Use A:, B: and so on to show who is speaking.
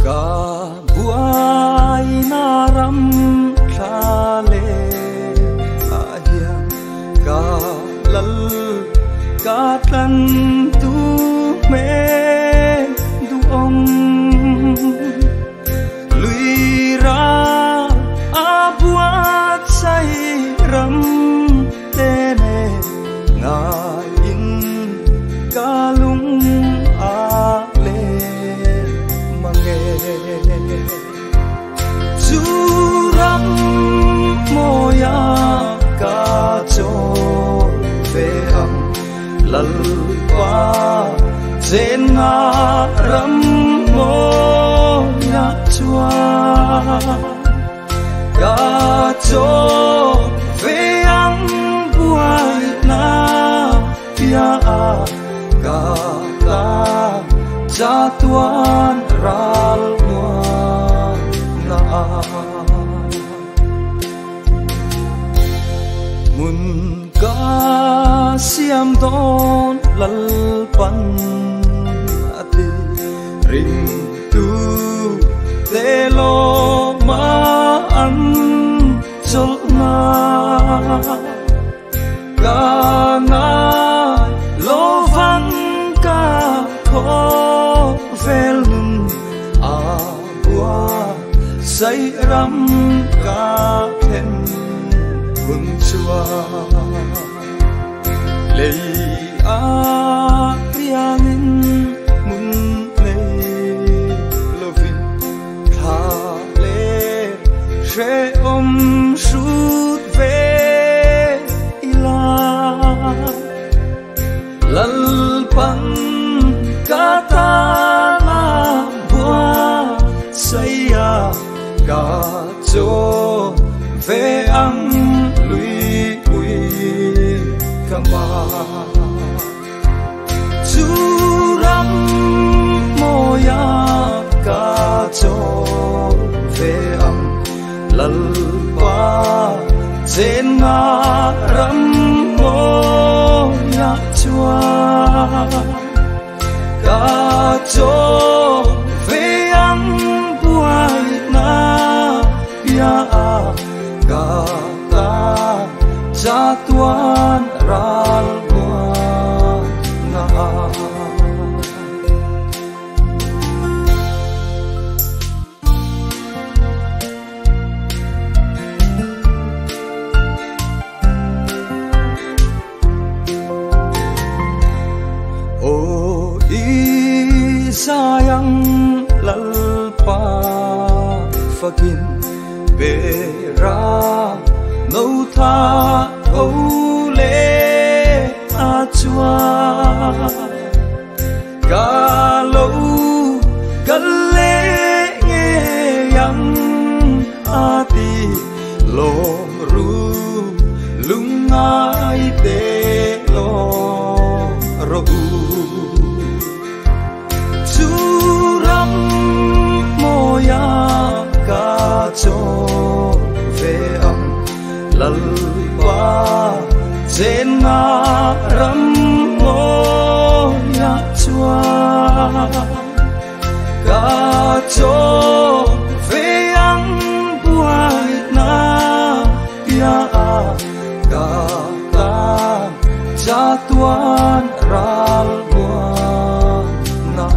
A: ka buai na ram thale ahia ka lal ka tan tu me du om lui ra a buat sai ram te ne nga in ka lung a le mange chu ram moya ka cho ve am lal pa zen na ram mo ya chua ka cho ve am buai na pia ka ta cha tuan ral mua na mun ka siam don lal pan ati ring tu te lo ma an chol na ka na lo van ka kho vel a bua say ram ka thêm hương chua lei a priangin mun nei lovin tha le she om sut ve ila lal pan ka ta la bua saya ka cho ve ang lui ui kama chu ram moya ka cho ve ang lal pa zen na ram mo ya chua ka cho ve ang buai na ya ka ta cha tuan ral mua na o i sayang lal pa fakin bera nâu tha âu lê a chua ca lâu cân lê nghe yang a ti lo ru lung ai te lo ro chu ram moya ka cho ve am lal pa zen na ram mo ya chua ka cho ve ang buai na pia ka ta cha tuan ral mua na